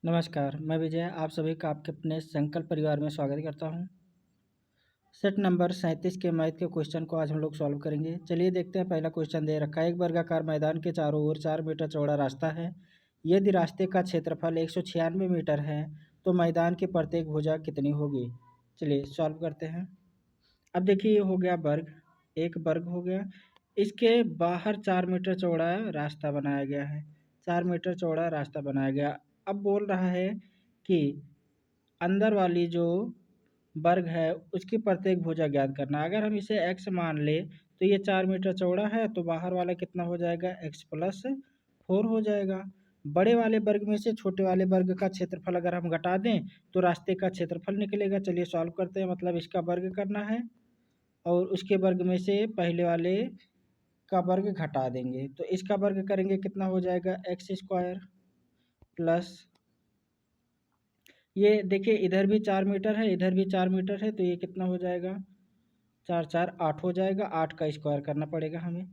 नमस्कार, मैं विजय आप सभी का आपके अपने संकल्प परिवार में स्वागत करता हूँ। सेट नंबर 37 के मैथ के क्वेश्चन को आज हम लोग सॉल्व करेंगे। चलिए देखते हैं। पहला क्वेश्चन दे रखा है, एक वर्गाकार मैदान के चारों ओर 4 मीटर चौड़ा रास्ता है। यदि रास्ते का क्षेत्रफल 196 मीटर है तो मैदान की प्रत्येक भुजा कितनी होगी। चलिए सॉल्व करते हैं। अब देखिए ये हो गया वर्ग, एक वर्ग हो गया। इसके बाहर 4 मीटर चौड़ा रास्ता बनाया गया है, 4 मीटर चौड़ा रास्ता बनाया गया। अब बोल रहा है कि अंदर वाली जो वर्ग है उसकी प्रत्येक भुजा ज्ञात करना। अगर हम इसे x मान ले तो ये 4 मीटर चौड़ा है तो बाहर वाला कितना हो जाएगा, x प्लस 4 हो जाएगा। बड़े वाले वर्ग में से छोटे वाले वर्ग का क्षेत्रफल अगर हम घटा दें तो रास्ते का क्षेत्रफल निकलेगा। चलिए सॉल्व करते हैं। मतलब इसका वर्ग करना है और उसके वर्ग में से पहले वाले का वर्ग घटा देंगे तो इसका वर्ग करेंगे, कितना हो जाएगा, एक्स स्क्वायर प्लस ये देखिए इधर भी 4 मीटर है, इधर भी 4 मीटर है तो ये कितना हो जाएगा, 4 4 8 हो जाएगा। 8 का स्क्वायर करना पड़ेगा हमें।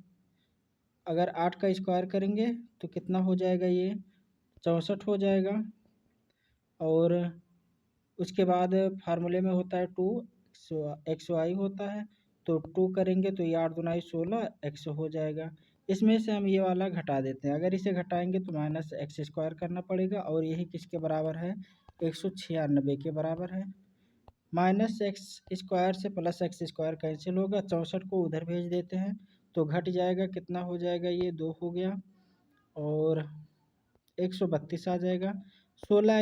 अगर 8 का स्क्वायर करेंगे तो कितना हो जाएगा, ये 64 हो जाएगा। और उसके बाद फार्मूले में होता है 2 एक्स वाई होता है तो 2 करेंगे तो ये 8 दूना 16 एक्स हो जाएगा। इसमें से हम ये वाला घटा देते हैं। अगर इसे घटाएंगे तो माइनस एक्स स्क्वायर करना पड़ेगा और यही किसके बराबर है, 196 के बराबर है। माइनस एक्स स्क्वायर से प्लस एक्स स्क्वायर कैंसिल होगा, 64 को उधर भेज देते हैं तो घट जाएगा, कितना हो जाएगा, ये 2 हो गया और 132 आ जाएगा। 16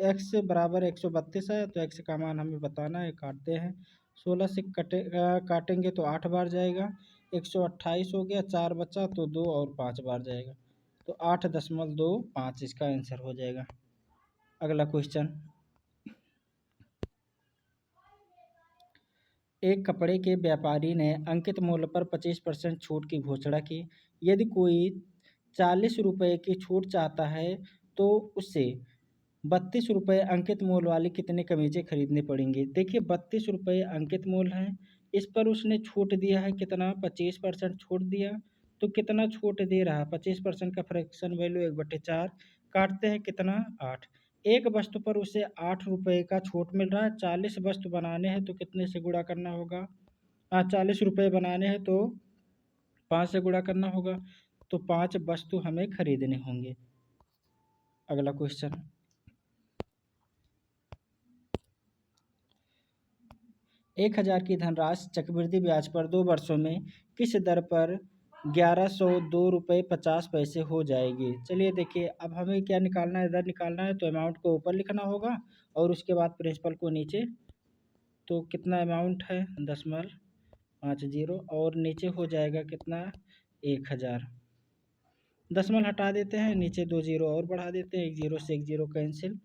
एक्स बराबर 132 है तो एक्स का मान हमें बताना है, काटते हैं। 16 से काटेंगे तो 8 बार जाएगा, 128 हो गया, 4 बचा तो 2 और 5 बार जाएगा तो 8.25 इसका आंसर हो जाएगा। अगला क्वेश्चन, एक कपड़े के व्यापारी ने अंकित मूल्य पर 25% छूट की घोषणा की। यदि कोई 40 रुपये की छूट चाहता है तो उसे 32 रुपये अंकित मूल्य वाली कितनी कमीजें खरीदनी पड़ेंगी। देखिए 32 रुपये अंकित मूल्य है, इस पर उसने छूट दिया है कितना, 25% छूट दिया। तो कितना छूट दे रहा है, 25% का फ्रैक्शन वैल्यू 1/4, काटते हैं कितना, 8। एक वस्तु पर उसे 8 रुपये का छूट मिल रहा है, 40 वस्तु बनाने हैं तो कितने से गुणा करना होगा, 40 रुपये बनाने हैं तो 5 से गुणा करना होगा तो 5 वस्तु हमें खरीदने होंगे। अगला क्वेश्चन, 1000 की धनराशि चक्रवृद्धि ब्याज पर 2 वर्षों में किस दर पर 1102 रुपये 50 पैसे हो जाएगी। चलिए देखिए अब हमें क्या निकालना है, दर निकालना है तो अमाउंट को ऊपर लिखना होगा और उसके बाद प्रिंसिपल को नीचे। तो कितना अमाउंट है, 10.50 और नीचे हो जाएगा कितना, 1000। दशमलव हटा देते हैं, नीचे 2 जीरो और बढ़ा देते हैं, 1 जीरो से 1 जीरो कैंसिल।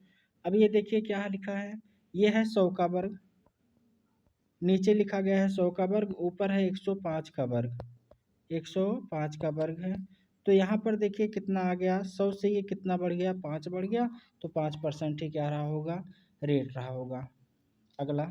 अब ये देखिए क्या लिखा है, ये है 100 का वर्ग, नीचे लिखा गया है 100 का वर्ग, ऊपर है 105 का वर्ग, 105 का वर्ग है। तो यहाँ पर देखिए कितना आ गया, 100 से ये कितना बढ़ गया, 5 बढ़ गया तो 5% ही क्या रहा होगा, रेट रहा होगा। अगला,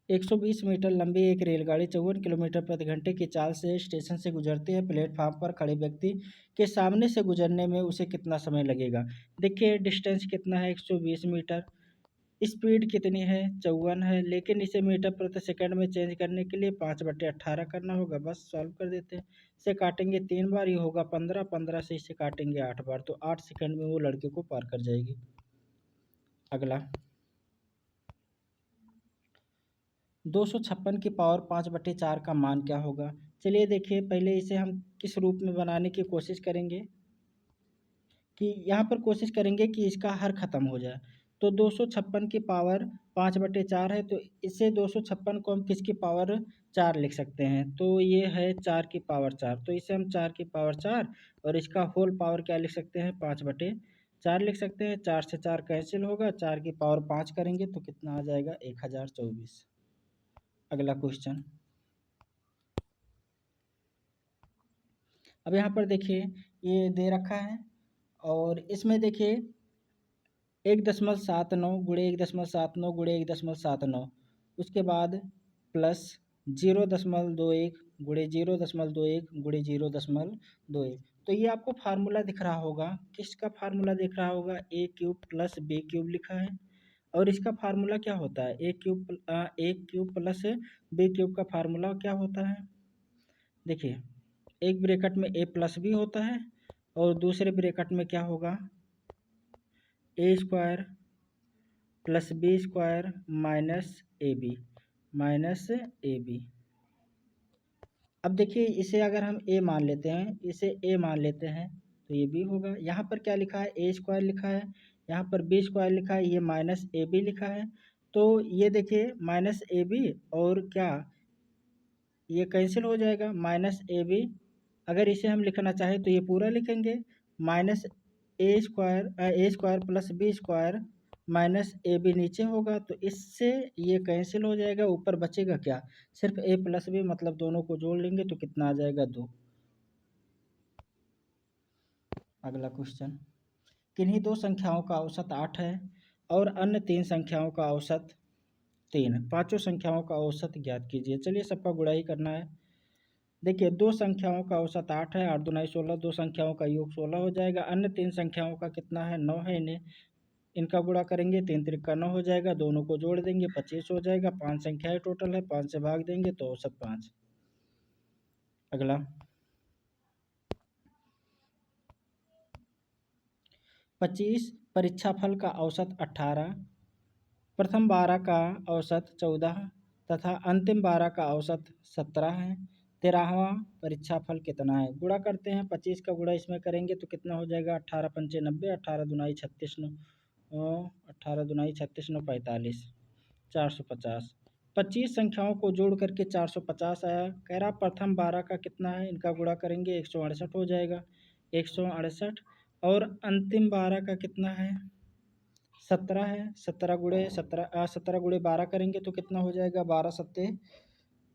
120 मीटर लंबी एक रेलगाड़ी 54 किलोमीटर प्रति घंटे की चाल से स्टेशन से गुजरती है। प्लेटफार्म पर खड़े व्यक्ति के सामने से गुजरने में उसे कितना समय लगेगा। देखिए डिस्टेंस कितना है, 120 मीटर, स्पीड कितनी है, 54 है, लेकिन इसे मीटर प्रति सेकंड में चेंज करने के लिए 5/18 करना होगा। बस सॉल्व कर देते हैं। इसे काटेंगे 3 बार, ये होगा 15, 15 से इसे काटेंगे 8 बार तो 8 सेकंड में वो लड़के को पार कर जाएगी। अगला, 256 की पावर 5/4 का मान क्या होगा। चलिए देखिए पहले इसे हम किस रूप में बनाने की कोशिश करेंगे कि यहाँ पर कोशिश करेंगे कि इसका हर ख़त्म हो जाए। तो 256 की पावर 5/4 है तो इसे 256 को हम किसकी पावर 4 लिख सकते हैं। तो ये है 4 की पावर 4, तो इसे हम 4 की पावर 4 और इसका होल पावर क्या लिख सकते हैं, 5/4 लिख सकते हैं। 4 से 4 कैंसिल होगा, 4 की पावर 5 करेंगे तो कितना आ जाएगा, 1024। अगला क्वेश्चन, अब यहाँ पर देखिए ये दे रखा है और इसमें देखिए 1.79 गुणे 1.79 गुणे 1.79, उसके बाद प्लस 0.21 गुणे 0.21 गुणे 0.21 तो ये आपको फार्मूला दिख रहा होगा, किसका फार्मूला दिख रहा होगा, ए क्यूब प्लस बी क्यूब लिखा है। और इसका फार्मूला क्या होता है, ए क्यूब प्लस बी क्यूब का फार्मूला क्या होता है, देखिए एक ब्रैकेट में ए प्लस बी होता है और दूसरे ब्रैकेट में क्या होगा, A square plus B square minus A B. अब देखिए इसे अगर हम ए मान लेते हैं, इसे ए मान लेते हैं तो ये बी होगा। यहाँ पर क्या लिखा है, ए स्क्वायर लिखा है, यहाँ पर बी स्क्वायर लिखा है, ये माइनस ए बी लिखा है। तो ये देखिए माइनस ए बी और क्या, ये कैंसिल हो जाएगा, माइनस ए बी। अगर इसे हम लिखना चाहें तो ये पूरा लिखेंगे, minus A square plus B square minus A B नीचे होगा, तो इससे ये कैंसिल हो जाएगा, ऊपर बचेगा क्या, सिर्फ ए प्लस बी, मतलब दोनों को जोड़ लेंगे तो कितना आ जाएगा, 2। अगला क्वेश्चन, किन्हीं दो संख्याओं का औसत 8 है और अन्य 3 संख्याओं का औसत 3 है, पांचों संख्याओं का औसत ज्ञात कीजिए। चलिए सबका गुणा ही करना है। देखिए दो संख्याओं का औसत 8 है, 8 दूना 16, दो संख्याओं का योग 16 हो जाएगा। अन्य 3 संख्याओं का कितना है, 9 है, इनका गुणा करेंगे, 3 त्रिका 9 हो जाएगा, दोनों को जोड़ देंगे 25 हो जाएगा। 5 संख्याएं टोटल है, 5 से भाग देंगे तो औसत 5। अगला, 25 परीक्षा फल का औसत 18, प्रथम 12 का औसत 14 तथा अंतिम 12 का औसत 17 है। 13वां परीक्षा फल कितना है। गुणा करते हैं, 25 का गुणा इसमें करेंगे तो कितना हो जाएगा, 18 पंचे 90, 18 दुनाई 36 9, 18 दुनाई 36 9 45, 450। 25 संख्याओं को जोड़ करके 450 आया। कह रहा प्रथम 12 का कितना है, इनका गुणा करेंगे 168 हो जाएगा, 168। और अंतिम 12 का कितना है, 17 है, 17 गुणे 12 करेंगे तो कितना हो जाएगा, 12 सत्ते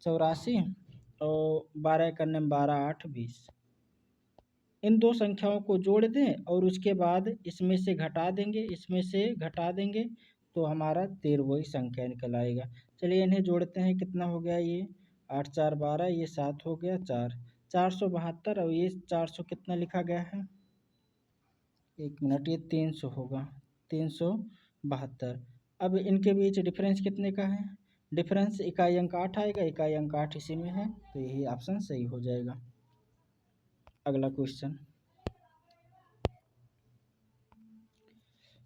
84 और 12 इक्यानवे 12 8 20। इन दो संख्याओं को जोड़ दें और उसके बाद इसमें से घटा देंगे, इसमें से घटा देंगे तो हमारा 13वीं संख्या निकल आएगा। चलिए इन्हें जोड़ते हैं, कितना हो गया, ये 8 4 12, ये 7 हो गया 4, 472 और ये 400 कितना लिखा गया है, 1 मिनट, ये 300 होगा, 372। अब इनके बीच डिफरेंस कितने का है, डिफरेंस इकाई अंक 8 आएगा, इकाई अंक 8 इसी में है, तो यही ऑप्शन सही हो जाएगा। अगला क्वेश्चन,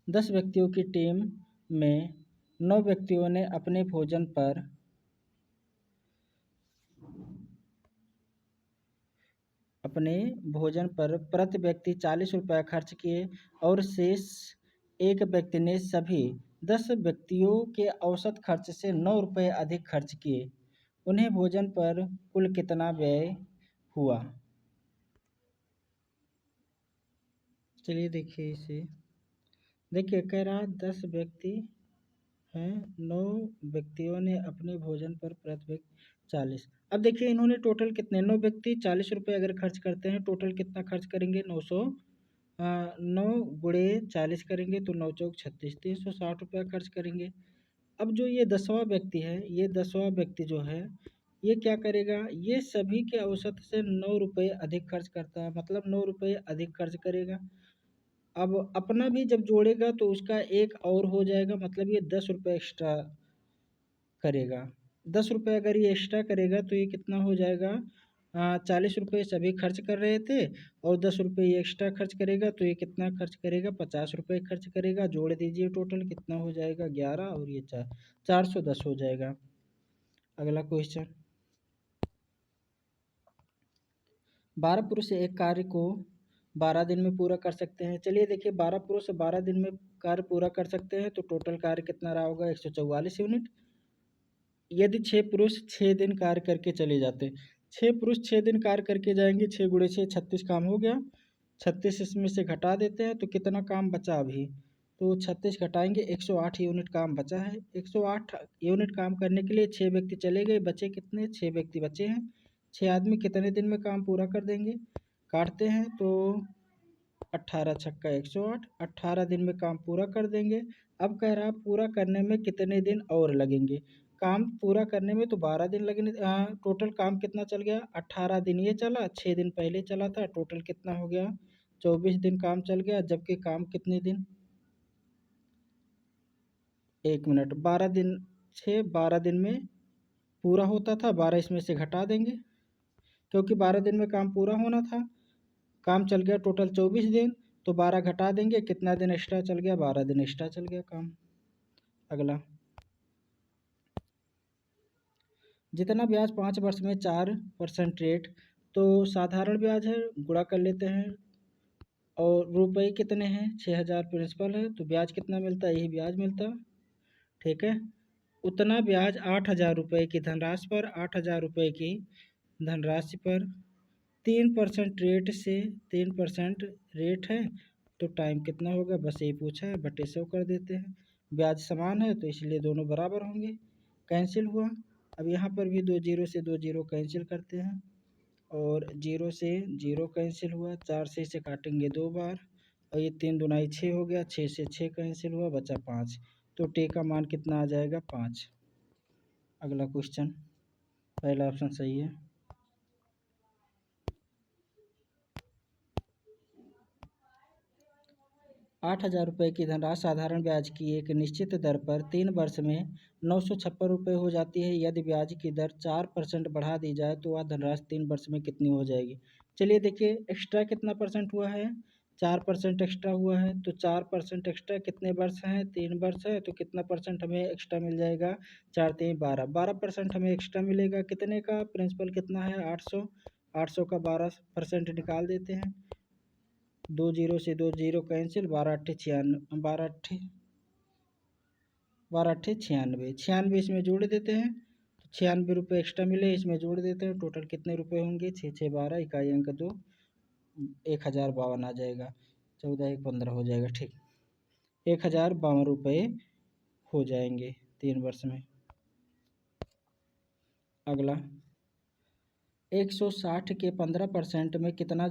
10 व्यक्तियों की टीम में 9 व्यक्तियों ने अपने भोजन पर प्रति व्यक्ति 40 रुपये खर्च किए और शेष एक व्यक्ति ने सभी 10 व्यक्तियों के औसत खर्च से 9 रुपये अधिक खर्च किए, उन्हें भोजन पर कुल कितना व्यय हुआ। चलिए देखिए इसे, देखिए कह रहा 10 व्यक्ति हैं, 9 व्यक्तियों ने अपने भोजन पर प्रति व्यक्ति 40। अब देखिए इन्होंने टोटल कितने, 9 व्यक्ति 40 रुपये अगर खर्च करते हैं, टोटल कितना खर्च करेंगे, 9 गुणे 40 करेंगे तो 9 चौक 36, 360 रुपया खर्च करेंगे। अब जो ये 10वां व्यक्ति है, ये 10वां व्यक्ति जो है ये क्या करेगा, ये सभी के औसत से 9 रुपये अधिक खर्च करता है, मतलब 9 रुपये अधिक खर्च करेगा। अब अपना भी जब जोड़ेगा तो उसका एक और हो जाएगा, मतलब ये 10 रुपये एक्स्ट्रा करेगा। 10 रुपये अगर ये एक्स्ट्रा करेगा तो ये कितना हो जाएगा, 40 रुपये सभी खर्च कर रहे थे और 10 रुपये ये एक्स्ट्रा खर्च करेगा, तो ये कितना खर्च करेगा, 50 रुपये खर्च करेगा। जोड़ दीजिए, टोटल कितना हो जाएगा, 11 और ये 410 हो जाएगा। अगला क्वेश्चन, 12 पुरुष एक कार्य को 12 दिन में पूरा कर सकते हैं। चलिए देखिए 12 पुरुष 12 दिन में कार्य पूरा कर सकते हैं, तो टोटल कार्य कितना रहा होगा, 144 यूनिट। यदि 6 पुरुष 6 दिन कार्य करके चले जाते, 6 पुरुष 6 दिन कार्य करके जाएंगे, 6 गुणे 6 36 काम हो गया, 36 इसमें से घटा देते हैं तो कितना काम बचा अभी, तो 36 घटाएंगे, 108 यूनिट काम बचा है। 108 यूनिट काम करने के लिए 6 व्यक्ति चले गए, बचे कितने, 6 व्यक्ति बचे हैं। 6 आदमी कितने दिन में काम पूरा कर देंगे, काटते हैं तो 18 छक्का 108, 18 दिन में काम पूरा कर देंगे। अब कह रहा पूरा करने में कितने दिन और लगेंगे, काम पूरा करने में तो 12 दिन लगने, टोटल काम कितना चल गया, 18 दिन ये चला, 6 दिन पहले चला था, टोटल कितना हो गया, 24 दिन काम चल गया। जबकि काम कितने दिन, 1 मिनट, 12 दिन, 12 दिन में पूरा होता था, 12 इसमें से घटा देंगे क्योंकि 12 दिन में काम पूरा होना था। काम चल गया टोटल 24 दिन, तो 12 घटा देंगे, कितना दिन एक्स्ट्रा चल गया, 12 दिन एक्स्ट्रा चल गया काम। अगला, जितना ब्याज 5 वर्ष में 4% रेट, तो साधारण ब्याज है, गुणा कर लेते हैं, और रुपए कितने हैं, 6,000 प्रिंसिपल है, तो ब्याज कितना मिलता है, यही ब्याज मिलता, ठीक है। उतना ब्याज 8,000 रुपये की धनराशि पर, 8,000 रुपये की धनराशि पर 3% रेट से, 3% रेट है, तो टाइम कितना होगा, बस यही पूछा है, बटे 100 कर देते हैं। ब्याज समान है तो इसलिए दोनों बराबर होंगे, कैंसिल हुआ। अब यहाँ पर भी 2 जीरो से 2 जीरो कैंसिल करते हैं, और 0 से 0 कैंसिल हुआ, 4 से इसे काटेंगे 2 बार, और ये 3 दूनाई 6 हो गया, 6 से 6 कैंसिल हुआ, बचा 5, तो टे का मान कितना आ जाएगा, 5। अगला क्वेश्चन, पहला ऑप्शन सही है। 8,000 रुपये की धनराशि साधारण ब्याज की एक निश्चित दर पर 3 वर्ष में 956 रुपये हो जाती है। यदि ब्याज की दर 4% बढ़ा दी जाए तो वह धनराशि 3 वर्ष में कितनी हो जाएगी। चलिए देखिए, एक्स्ट्रा कितना परसेंट हुआ है, 4% एक्स्ट्रा हुआ है, तो 4% एक्स्ट्रा कितने वर्ष हैं, 3 वर्ष है, तो कितना परसेंट हमें एक्स्ट्रा मिल जाएगा, 4 3 12, 12% हमें एक्स्ट्रा मिलेगा। कितने का, प्रिंसिपल कितना है, 800, 800 का 12% निकाल देते हैं, 2 जीरो से 2 जीरो कैंसिल, 12 अट्ठे 96, 12 अट्ठे 96, 96 इसमें जोड़ देते हैं, तो 96 रुपये एक्स्ट्रा मिले, इसमें जोड़ देते हैं, टोटल कितने रुपए होंगे, 6 6 12, इकाई अंक 2, 1,052 आ जाएगा, 14 1 15 हो जाएगा, ठीक, 1,052 रुपये हो जाएंगे 3 वर्ष में। अगला, 160 के 15% में कितना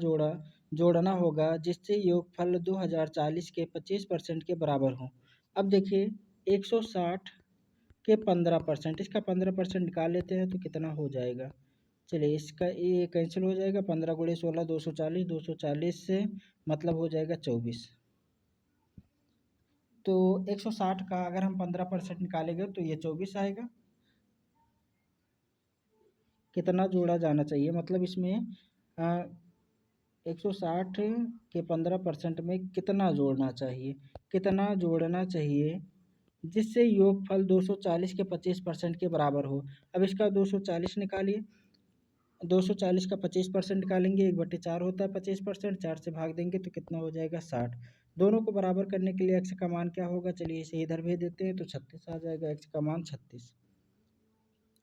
जोड़ना होगा जिससे योगफल 2040 के 25% के बराबर हो। अब देखिए, 160 के 15%, इसका 15% निकाल लेते हैं तो कितना हो जाएगा। चलिए, इसका ये कैंसिल हो जाएगा, 15 गुणे 16 240, 240 से मतलब हो जाएगा 24। तो 160 का अगर हम 15% निकालेंगे तो ये 24 आएगा। कितना जोड़ा जाना चाहिए, मतलब इसमें 160 के 15% में कितना जोड़ना चाहिए, कितना जोड़ना चाहिए जिससे योगफल 240 के 25% के बराबर हो। अब इसका 240 निकालिए, 240 का 25% निकालेंगे, 1/4 होता है 25%, 4 से भाग देंगे तो कितना हो जाएगा, 60। दोनों को बराबर करने के लिए एक्स का मान क्या होगा, चलिए इसे इधर भेज देते हैं, तो 36 आ जाएगा, एक्स का मान 36।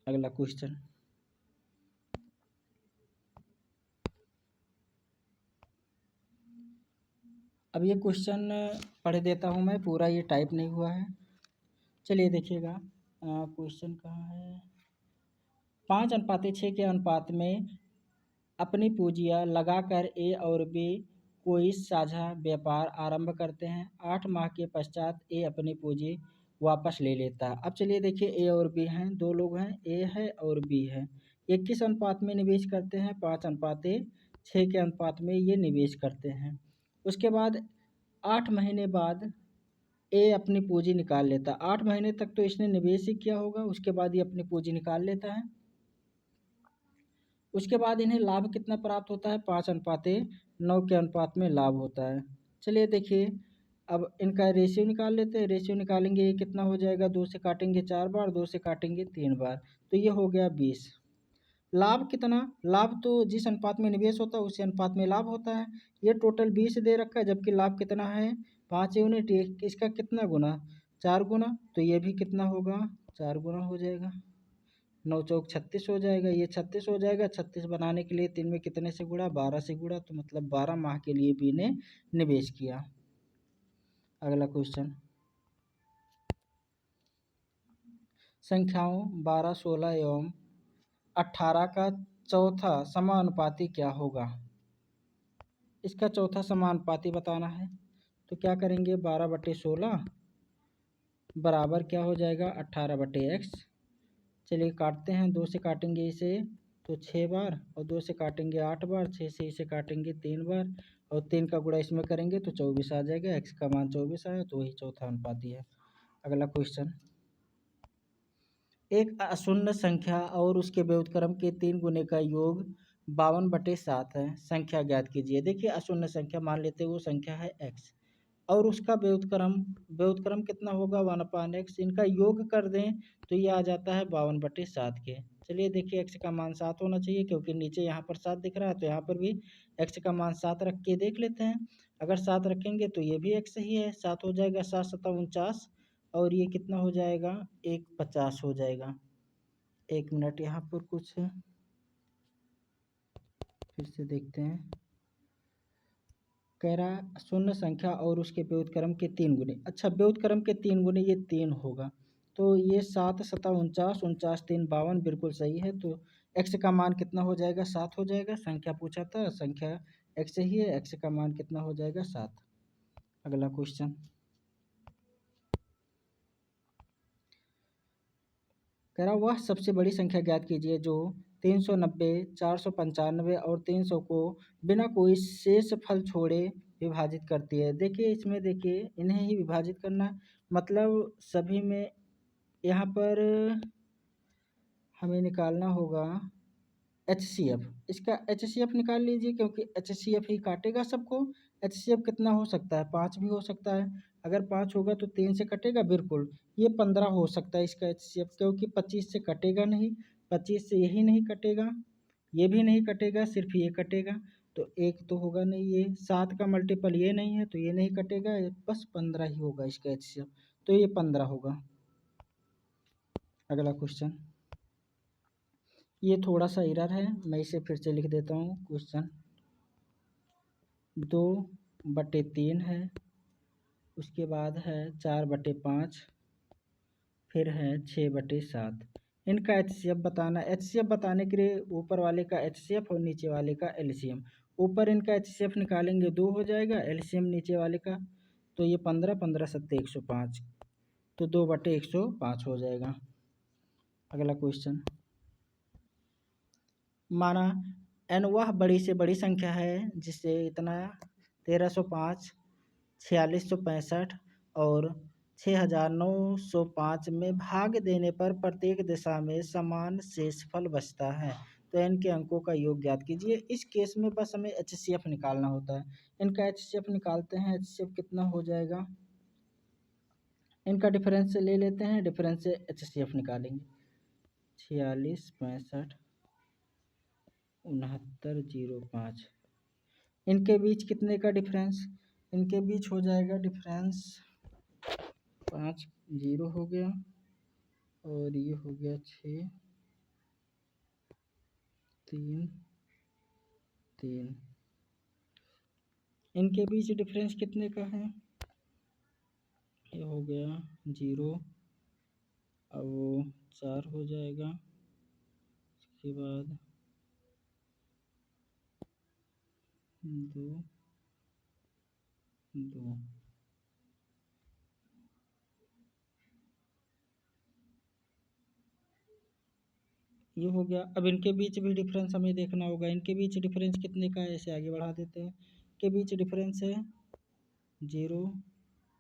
अगला क्वेश्चन, अब ये क्वेश्चन पढ़ देता हूँ मैं, पूरा ये टाइप नहीं हुआ है। चलिए देखिएगा, क्वेश्चन कहाँ है, 5:6 के अनुपात में अपनी पूंजियाँ लगाकर ए और बी कोई साझा व्यापार आरंभ करते हैं। 8 माह के पश्चात ए अपनी पूंजी वापस ले लेता है। अब चलिए देखिए, ए और बी हैं, 2 लोग हैं, ए है और बी है। ये किस अनुपात में निवेश करते हैं, 5:6 के अनुपात में ये निवेश करते हैं। उसके बाद 8 महीने बाद ए अपनी पूंजी निकाल लेता है। 8 महीने तक तो इसने निवेश ही किया होगा, उसके बाद ये अपनी पूंजी निकाल लेता है। उसके बाद इन्हें लाभ कितना प्राप्त होता है, 5:9 के अनुपात में लाभ होता है। चलिए देखिए, अब इनका रेशियो निकाल लेते हैं। रेशियो निकालेंगे, ये कितना हो जाएगा, 2 से काटेंगे 4 बार, 2 से काटेंगे 3 बार, तो ये हो गया 20। लाभ कितना, लाभ तो जिस अनुपात में निवेश होता है उसी अनुपात में लाभ होता है। ये टोटल 20 दे रखा है, जबकि लाभ कितना है, 5 यूनिट, इसका कितना गुना, 4 गुना, तो ये भी कितना होगा, 4 गुना हो जाएगा, 9 चौक 36 हो जाएगा, ये 36 हो जाएगा। 36 बनाने के लिए 3 में कितने से गुणा, 12 से गुणा, तो मतलब 12 माह के लिए बी ने निवेश किया। अगला क्वेश्चन, संख्याओं 12 16 एवं 18 का चौथा समानुपाती क्या होगा। इसका चौथा समानुपाती बताना है, तो क्या करेंगे, 12/16 बराबर क्या हो जाएगा, 18/x, चलिए काटते हैं, 2 से काटेंगे इसे तो 6 बार, और 2 से काटेंगे 8 बार, 6 से इसे काटेंगे 3 बार, और 3 का गुणा इसमें करेंगे तो 24 आ जाएगा। x का मान 24 आया तो वही चौथा अनुपाती है। अगला क्वेश्चन, एक अशून्य संख्या और उसके व्युत्क्रम के 3 गुने का योग 52/7 है, संख्या ज्ञात कीजिए। देखिए अशून्य संख्या मान लेते हैं, वो संख्या है x, और उसका व्युत्क्रम, व्युत्क्रम कितना होगा 1/x, इनका योग कर दें तो ये आ जाता है 52/7 के। चलिए देखिए x का मान 7 होना चाहिए, क्योंकि नीचे यहाँ पर 7 दिख रहा है, तो यहाँ पर भी x का मान 7 रख के देख लेते हैं। अगर 7 रखेंगे तो ये भी x ही है, 7 हो जाएगा, 7 7 49, और ये कितना हो जाएगा 150 हो जाएगा। 1 मिनट, यहाँ पर कुछ फिर से देखते हैं। कह रहा शून्य संख्या और उसके व्युत्क्रम के 3 गुने। अच्छा, व्युत्क्रम के 3 गुने ये 3 होगा, तो ये 7 7 49, 49 3 52 बिल्कुल सही है। तो x का मान कितना हो जाएगा 7 हो जाएगा। संख्या पूछा था, संख्या x ही है, x का मान कितना हो जाएगा 7। अगला क्वेश्चन, कह रहा वह सबसे बड़ी संख्या ज्ञात कीजिए जो 390, 495 और 300 को बिना कोई शेष फल छोड़े विभाजित करती है। देखिए इसमें, देखिए इन्हें ही विभाजित करना, मतलब सभी में यहाँ पर हमें निकालना होगा HCF। इसका HCF निकाल लीजिए, क्योंकि HCF ही काटेगा सबको। HCF कितना हो सकता है 5 भी हो सकता है। अगर 5 होगा तो 3 से कटेगा, बिल्कुल ये 15 हो सकता है इसका HCF, क्योंकि 25 से कटेगा नहीं, 25 से यही नहीं कटेगा, ये भी नहीं कटेगा, सिर्फ ये कटेगा, तो एक तो होगा नहीं। ये 7 का मल्टीपल ये नहीं है तो ये नहीं कटेगा, बस 15 ही होगा इसका HCF, तो ये 15 होगा। अगला क्वेश्चन, ये थोड़ा सा एरर है, मैं इसे फिर से लिख देता हूँ। क्वेश्चन 2/3 है, उसके बाद है 4/5, फिर है 6/7। इनका HCF बताना। HCF बताने के लिए ऊपर वाले का HCF और नीचे वाले का LCM। ऊपर इनका HCF निकालेंगे 2 हो जाएगा, LCM नीचे वाले का, तो ये 15 15 7 105, तो 2/105 हो जाएगा। अगला क्वेश्चन, माना n वह बड़ी से बड़ी संख्या है जिसे इतना 1305, 4665 और 6905 में भाग देने पर प्रत्येक दिशा में समान शेषफल बचता है, तो n के अंकों का योग ज्ञात कीजिए। इस केस में बस हमें HCF निकालना होता है। इनका HCF निकालते हैं। HCF कितना हो जाएगा, इनका डिफरेंस ले लेते हैं, डिफरेंस से HCF निकालेंगे। 46 65 6905, इनके बीच कितने का डिफरेंस, इनके बीच हो जाएगा डिफरेंस 5 0 हो गया, और ये हो गया 6 3 3। इनके बीच डिफरेंस कितने का है, ये हो गया 0, अब वो 4 हो जाएगा, उसके बाद 2 2। ये हो गया। अब इनके बीच भी डिफरेंस हमें देखना होगा। इनके बीच डिफरेंस कितने का है, इसे आगे बढ़ा देते हैं। के बीच डिफरेंस है 0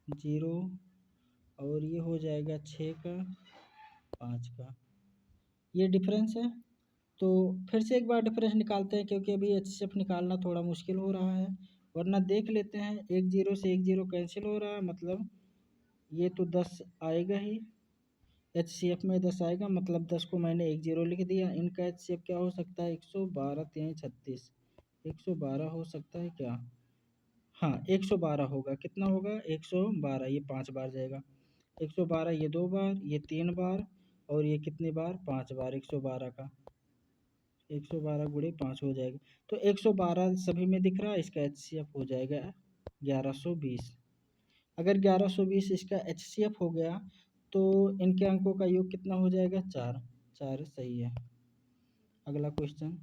0, और ये हो जाएगा 6 का 5 का, ये डिफरेंस है। तो फिर से एक बार डिफरेंस निकालते हैं, क्योंकि अभी HCF निकालना थोड़ा मुश्किल हो रहा है, वरना देख लेते हैं। 1 0 से 1 0 कैंसिल हो रहा है, मतलब ये तो 10 आएगा ही, HCF में 10 आएगा, मतलब 10 को मैंने 1 0 लिख दिया। इनका HCF क्या हो सकता है, 112 3 36, 112 हो सकता है क्या, हाँ 112 होगा। कितना होगा 112, ये 5 बार जाएगा, 112 ये 2 बार, ये 3 बार, और ये कितनी बार 5 बार। 112 का 112 गुणे 5 हो जाएगा, तो 112 सभी में दिख रहा है, इसका HCF हो जाएगा 1120। अगर 1120 इसका HCF हो गया तो इनके अंकों का योग कितना हो जाएगा 4। 4 सही है। अगला क्वेश्चन,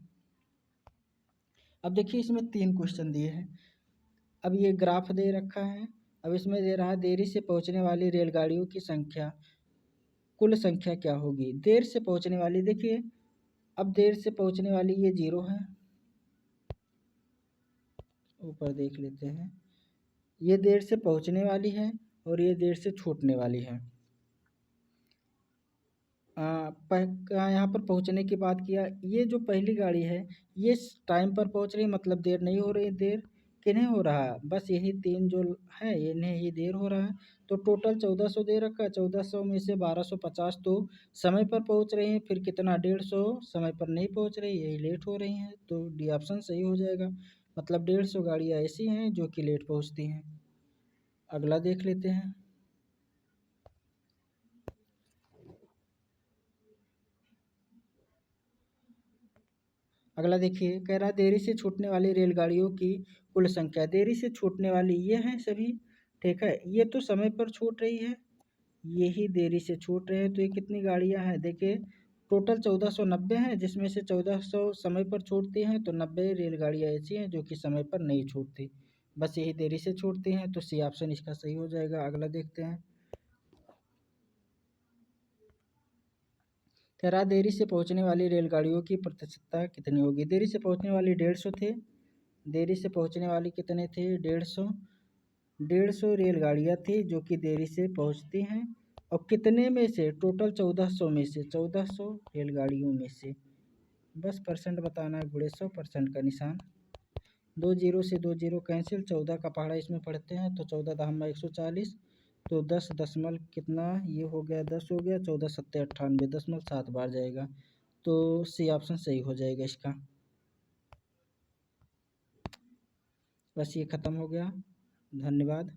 अब देखिए इसमें 3 क्वेश्चन दिए हैं। अब ये ग्राफ दे रखा है, अब इसमें दे रहा है देरी से पहुंचने वाली रेलगाड़ियों की संख्या कुल संख्या क्या होगी। देर से पहुंचने वाली, देखिए अब देर से पहुंचने वाली ये 0 है, ऊपर देख लेते हैं, ये देर से पहुंचने वाली है और ये देर से छूटने वाली है। यहाँ पर पहुंचने की बात किया, ये जो पहली गाड़ी है ये टाइम पर पहुंच रही, मतलब देर नहीं हो रही। देर किन्हें हो रहा है, बस यही 3 जो है इन्हें ही देर हो रहा है। तो टोटल 1400 दे रखा है, 1400 में से 1250 तो समय पर पहुंच रही हैं, फिर कितना 150 समय पर नहीं पहुंच रही, यही लेट हो रही हैं। तो डी ऑप्शन सही हो जाएगा, मतलब 150 गाड़ियाँ ऐसी हैं जो कि लेट पहुंचती हैं। अगला देख लेते हैं। अगला देखिए, कह रहा देरी से छूटने वाली रेलगाड़ियों की कुल संख्या। देरी से छूटने वाली ये हैं सभी, ठीक है, ये तो समय पर छूट रही है, ये ही देरी से छूट रहे हैं। तो ये कितनी गाड़ियां हैं, देखिए टोटल 1490 हैं, जिसमें से 1400 समय पर छूटती हैं, तो 90 रेलगाड़ियां ऐसी हैं जो कि समय पर नहीं छूटती, बस यही देरी से छूटती हैं। तो सी ऑप्शन इसका सही हो जाएगा। अगला देखते हैं। कह रहा देरी से पहुंचने वाली रेलगाड़ियों की प्रतिशतता कितनी होगी। देरी से पहुंचने वाली 150 थे, देरी से पहुंचने वाली कितने थे, 150। 150 रेलगाड़ियाँ थी जो कि देरी से पहुंचती हैं, और कितने में से, टोटल 1400 में से, 1400 रेलगाड़ियों में से, बस परसेंट बताना है, गुणे 100% का निशान। 2 जीरो से 2 जीरो कैंसिल, 14 का पहाड़ा इसमें पढ़ते हैं तो 14 दहम्मा 140, तो 10 दशमलव कितना ये हो गया, 10 हो गया, 14 सत्ते 98, 0.7 बार जाएगा। तो सी ऑप्शन सही हो जाएगा इसका। बस ये ख़त्म हो गया, धन्यवाद।